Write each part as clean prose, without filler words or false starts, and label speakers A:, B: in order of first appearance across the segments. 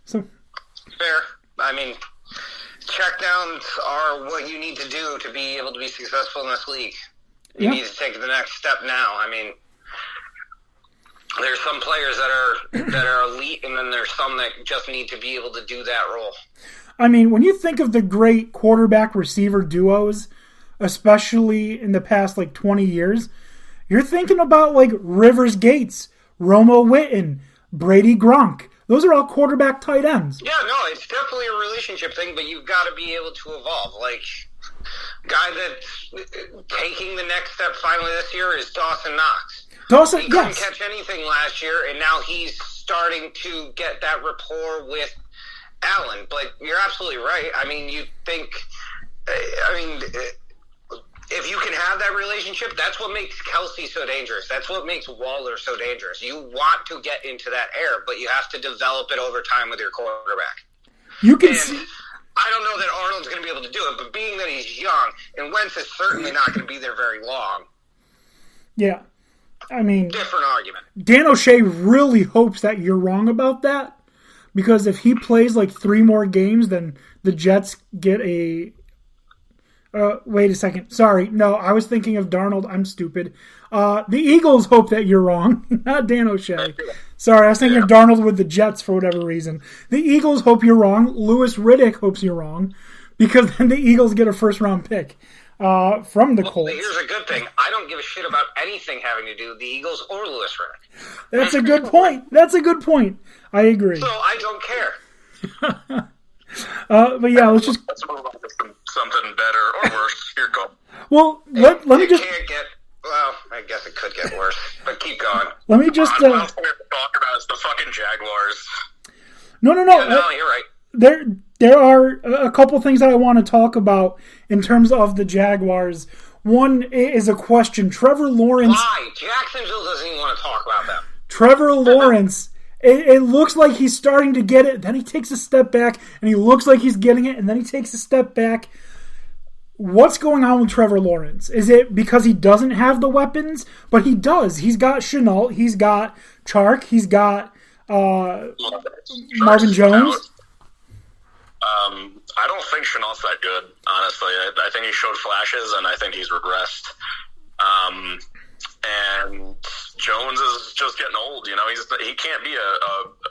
A: So
B: fair. I mean, checkdowns are what you need to do to be able to be successful in this league. You need to take the next step now. I mean, there's some players that are elite, and then there's some that just need to be able to do that role.
A: I mean, when you think of the great quarterback-receiver duos, especially in the past, 20 years, you're thinking about, Rivers Gates, Romo Witten, Brady Gronk. Those are all quarterback tight ends.
B: Yeah, no, it's definitely a relationship thing, but you've got to be able to evolve. Guy that's taking the next step finally this year is Dawson Knox. He couldn't catch anything last year, and now he's starting to get that rapport with Allen. But you're absolutely right. I mean, if you can have that relationship, that's what makes Kelsey so dangerous. That's what makes Waller so dangerous. You want to get into that air, but you have to develop it over time with your quarterback. I don't know that Arnold's going to be able to do it, but being that he's young, and Wentz is certainly not going to be there very long.
A: Yeah. I mean,
B: different argument.
A: Dan O'Shea really hopes that you're wrong about that, because if he plays 3 more games, then the Jets get a... wait a second. Sorry. No, I was thinking of Darnold. I'm stupid. The Eagles hope that you're wrong, not Dan O'Shea. Sorry, I was thinking of Darnold with the Jets for whatever reason. The Eagles hope you're wrong. Louis Riddick hopes you're wrong, because then the Eagles get a first-round pick from the Colts.
B: Here's a good thing. I don't give a shit about anything having to do with the Eagles or Louis Riddick.
A: That's a good point. I agree.
B: So I don't care.
A: But yeah, let's just...
C: Let's move on to something better or worse. Here, go.
A: Well, let me just...
B: Well, I guess it could get worse, but keep going.
A: Let me just...
C: What else we have to talk about is the fucking Jaguars.
A: No.
B: Yeah, no, you're right.
A: There are a couple things that I want to talk about in terms of the Jaguars. One is a question. Trevor Lawrence...
B: Why? Jacksonville doesn't even want to talk about them.
A: Trevor Lawrence... It looks like he's starting to get it. Then he takes a step back, and he looks like he's getting it, and then he takes a step back. What's going on with Trevor Lawrence? Is it because he doesn't have the weapons? But he does. He's got Chenault. He's got Chark. He's got Marvin Jones.
C: I don't think Chenault's that good, honestly. I think he showed flashes, and I think he's regressed. And Jones is just getting old. He can't be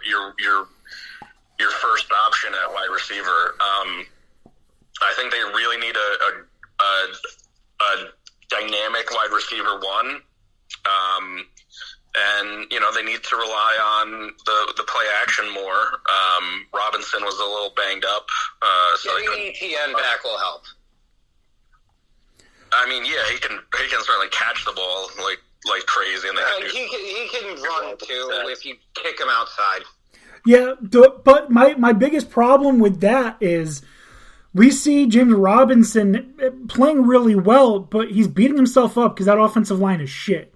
C: your first option at wide receiver. I think they really need a dynamic wide receiver one. And they need to rely on the play action more. Robinson was a little banged up, so
B: getting ETN back will help.
C: I mean, yeah, he can certainly catch the ball like crazy, and
B: he can run too if you kick him outside.
A: Yeah, but my biggest problem with that is we see James Robinson playing really well, but he's beating himself up because that offensive line is shit.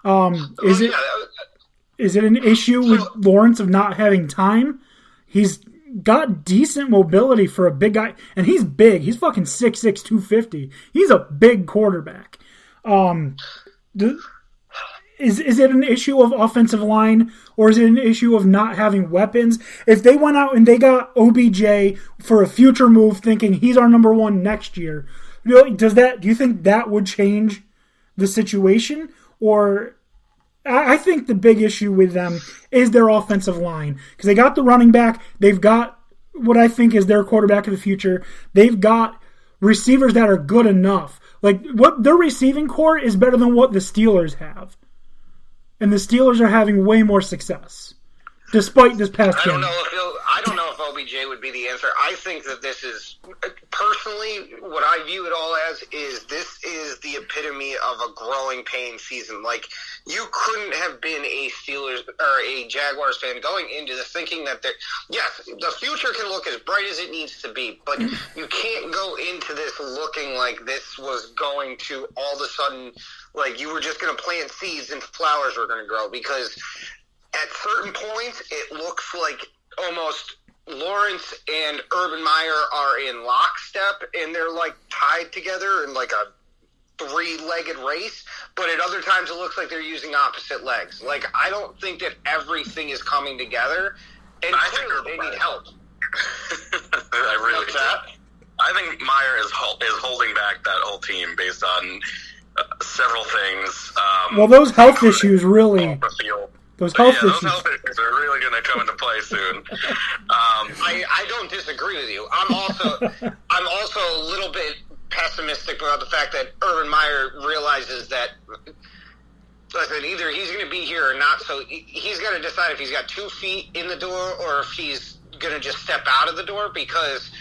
A: Is it an issue with Lawrence of not having time? He's got decent mobility for a big guy, and he's big. He's fucking 6'6", 250. He's a big quarterback. Is it an issue of offensive line, or is it an issue of not having weapons? If they went out and they got OBJ for a future move, thinking he's our number one next year, do you think that would change the situation? Or I think the big issue with them is their offensive line, because they got the running back, they've got what I think is their quarterback of the future, they've got receivers that are good enough. What their receiving core is better than what the Steelers have. And the Steelers are having way more success, despite this past game.
B: I don't know if OBJ would be the answer. I think that this is, personally, what I view it all as is this is the epitome of a growing pain season. You couldn't have been a Steelers or a Jaguars fan going into this thinking that yes, the future can look as bright as it needs to be, but you can't go into this looking like this was going to all of a sudden, you were just going to plant seeds and flowers were going to grow, because at certain points it looks like almost Lawrence and Urban Meyer are in lockstep and they're tied together in a three-legged race, but at other times it looks like they're using opposite legs. I don't think that everything is coming together, And
C: I think
B: clearly they need help.
C: I really
B: What's
C: do.
B: that?
C: I think Meyer is holding back that whole team based on several things.
A: Well, those health issues really.
C: Off the field.
A: Those health
C: Those
A: issues.
C: health issues are really going to come into play soon.
B: I don't disagree with you. I'm also a little bit pessimistic about the fact that Urban Meyer realizes that, listen, either he's going to be here or not. So he's got to decide if he's got 2 feet in the door or if he's going to just step out of the door, because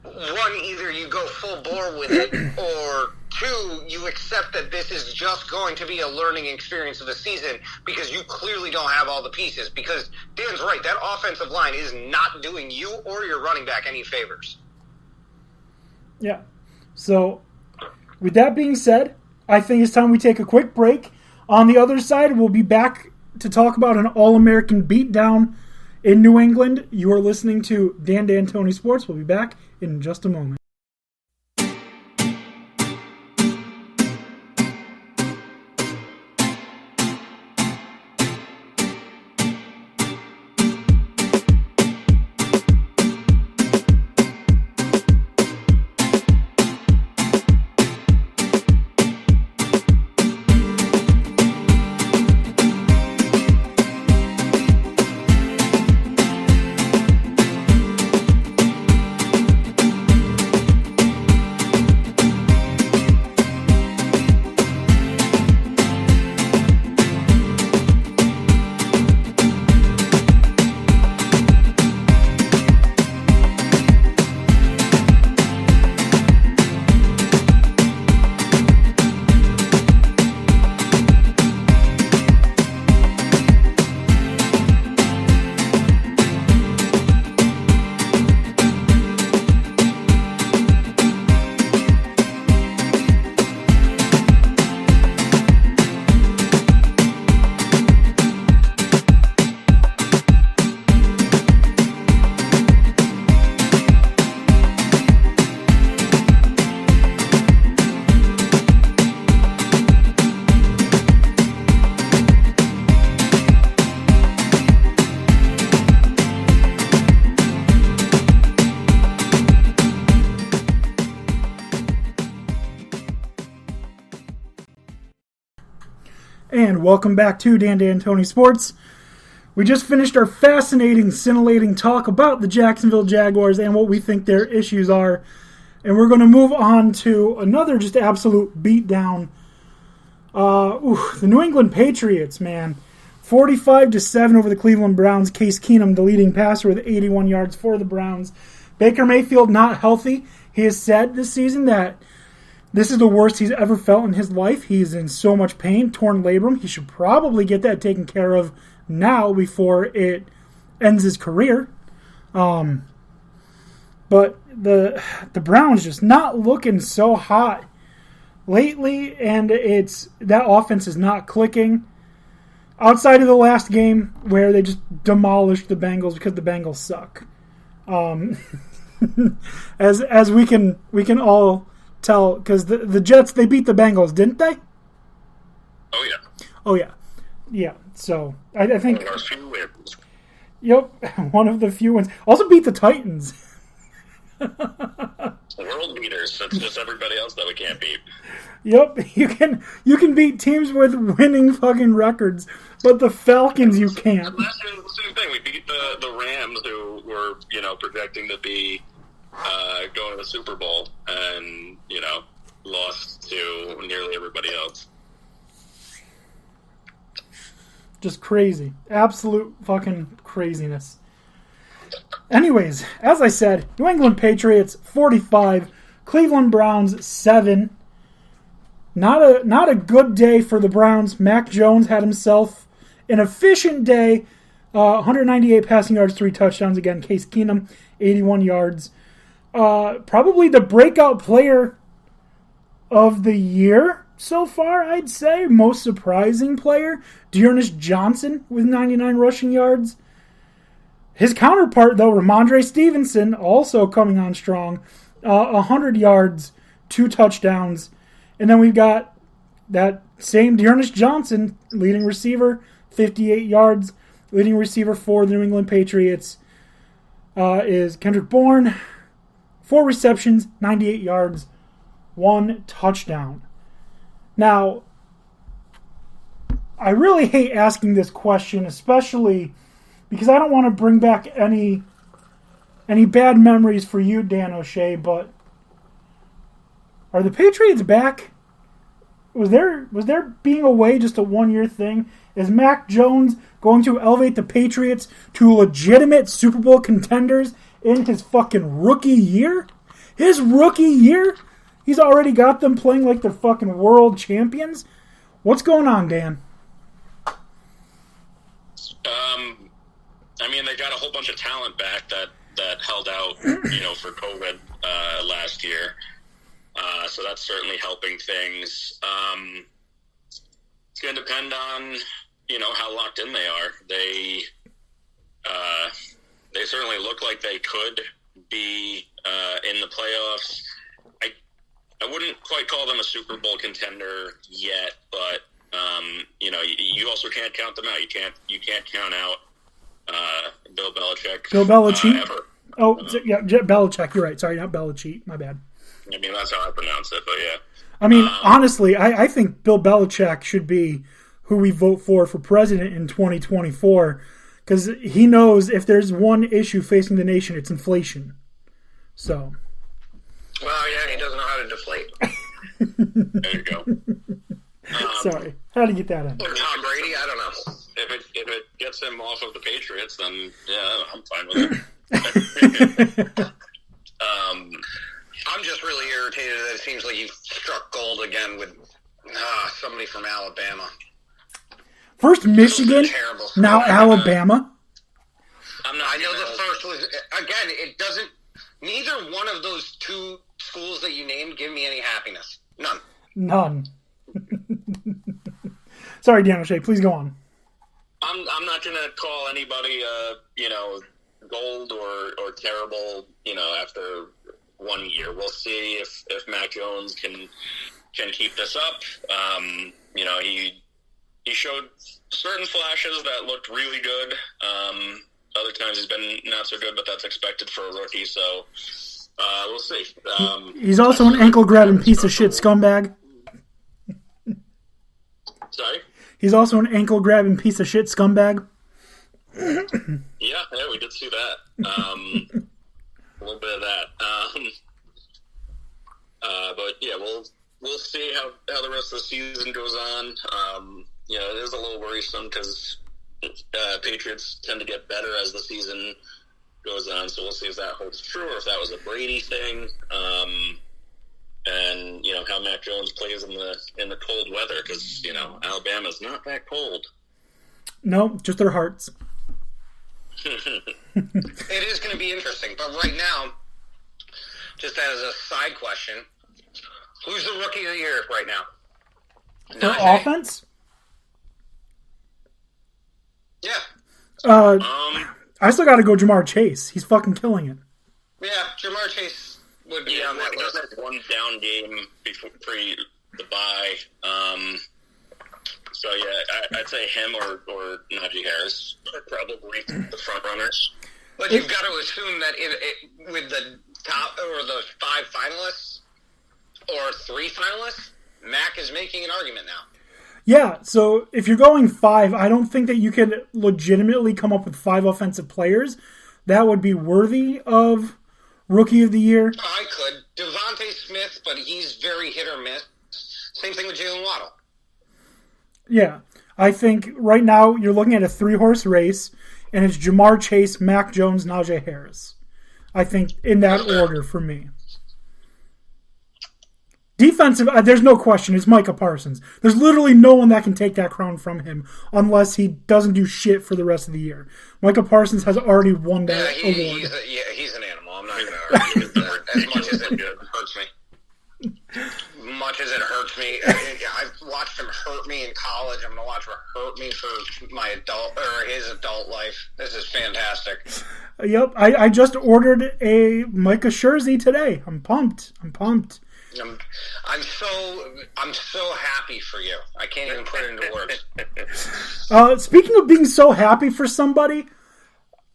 B: one, either you go full bore with it, or two, you accept that this is just going to be a learning experience of a season because you clearly don't have all the pieces. Because Dan's right, that offensive line is not doing you or your running back any favors.
A: Yeah. So, with that being said, I think it's time we take a quick break. On the other side, we'll be back to talk about an All-American beatdown in New England. You are listening to Dan D'Antoni Sports. We'll be back in just a moment. And welcome back to Dan D'Antoni Sports. We just finished our fascinating, scintillating talk about the Jacksonville Jaguars and what we think their issues are. And we're going to move on to another just absolute beatdown. The New England Patriots, man. 45-7 over the Cleveland Browns. Case Keenum, the leading passer, with 81 yards for the Browns. Baker Mayfield not healthy. He has said this season that this is the worst he's ever felt in his life. He's in so much pain, torn labrum. He should probably get that taken care of now before it ends his career. But the Browns just not looking so hot lately, and that offense is not clicking. Outside of the last game where they just demolished the Bengals because the Bengals suck. As we can all tell, because the Jets, they beat the Bengals, didn't they? Oh yeah. Yeah. So I think
C: one of our few wins.
A: Yep, one of the few wins. Also beat the Titans.
C: World beaters. It's just everybody else that we can't beat.
A: Yep, you can beat teams with winning fucking records, but the Falcons you can't.
C: Last year was the same thing. We beat the Rams, who were projecting to be going to the Super Bowl, and lost to nearly everybody else.
A: Just crazy, absolute fucking craziness. Anyways, as I said, New England Patriots 45, Cleveland Browns 7. Not a good day for the Browns. Mac Jones had himself an efficient day. 198 passing yards, 3 touchdowns. Again, Case Keenum, 81 yards. Probably the breakout player of the year so far, I'd say. Most surprising player, Dearness Johnson with 99 rushing yards. His counterpart, though, Ramondre Stevenson, also coming on strong. 100 yards, 2 touchdowns. And then we've got that same Dearness Johnson, leading receiver, 58 yards. Leading receiver for the New England Patriots is Kendrick Bourne. 4 receptions, 98 yards, 1 touchdown. Now, I really hate asking this question, especially because I don't want to bring back any bad memories for you, Dan O'Shea, but are the Patriots back? Was there being away just a 1-year thing? Is Mac Jones going to elevate the Patriots to legitimate Super Bowl contenders in his fucking rookie year? His rookie year? He's already got them playing like they're fucking world champions? What's going on, Dan?
C: I mean, they got a whole bunch of talent back that held out, for COVID last year. So that's certainly helping things. It's going to depend on, how locked in they are. They certainly look like they could be in the playoffs. I wouldn't quite call them a Super Bowl contender yet, but you also can't count them out. You can't count out Bill Belichick.
A: Bill Belichick.
C: Ever.
A: Oh, yeah, Belichick. You're right. Sorry, not Belichick. My bad.
C: I mean, that's how I pronounce it, but yeah.
A: I mean, honestly, I think Bill Belichick should be who we vote for president in 2024, because he knows if there's one issue facing the nation, it's inflation. So.
B: Well, yeah, he doesn't know how to deflate.
C: There you go.
A: Sorry, how to get that in?
B: Or Tom Brady, I don't know.
C: If it gets him off of the Patriots, then yeah, I'm fine with it.
B: I'm just really irritated that it seems like you struck gold again with somebody from Alabama.
A: First Michigan,
B: Terrible.
A: now Alabama.
B: I know the first was, again, it doesn't, neither one of those two schools that you named give me any happiness. None.
A: Sorry, Dan O'Shea, please go on.
C: I'm not going to call anybody, gold or terrible, after 1 year. We'll see if Mac Jones can keep this up. He showed certain flashes that looked really good. Other times he's been not so good, but that's expected for a rookie. So we'll see.
A: He's also an ankle-grabbing piece of shit scumbag.
C: Sorry?
A: He's also an ankle-grabbing piece of shit scumbag.
C: Yeah, we did see that. A little bit of that. But yeah, we'll see how the rest of the season goes on. It is a little worrisome because Patriots tend to get better as the season goes on. So we'll see if that holds true or if that was a Brady thing. And how Mac Jones plays in the cold weather because Alabama's not that cold.
A: No, just their hearts.
B: It is going to be interesting, but right now, just as a side question, who's the rookie of the year right now?
A: For offense?
B: Yeah.
A: I still got to go Jamar Chase. He's fucking killing it.
B: Yeah, Jamar Chase would be on that list.
C: That one down game pre the bye. So yeah, I'd say him or Najee Harris are probably the front runners.
B: But you've got to assume that with the top or the 5 finalists or 3 finalists, Mac is making an argument now.
A: Yeah, so if you're going 5, I don't think that you could legitimately come up with 5 offensive players that would be worthy of Rookie of the Year.
B: I could. Devontae Smith, but he's very hit or miss. Same thing with Jalen Waddle.
A: Yeah, I think right now you're looking at a 3-horse race, and it's Jamar Chase, Mac Jones, Najee Harris. I think in that order for me. Defensive, there's no question, it's Micah Parsons. There's literally no one that can take that crown from him unless he doesn't do shit for the rest of the year. Micah Parsons has already won that award.
B: He's an animal. I'm not going to argue with that. As much as it hurts me. I've watched him hurt me in college. I'm going to watch him hurt me for his adult life. This is fantastic.
A: Yep, I just ordered a Micah jersey today. I'm pumped.
B: I'm so happy for you. I can't even put it into words.
A: Speaking of being so happy for somebody,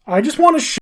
A: I just want to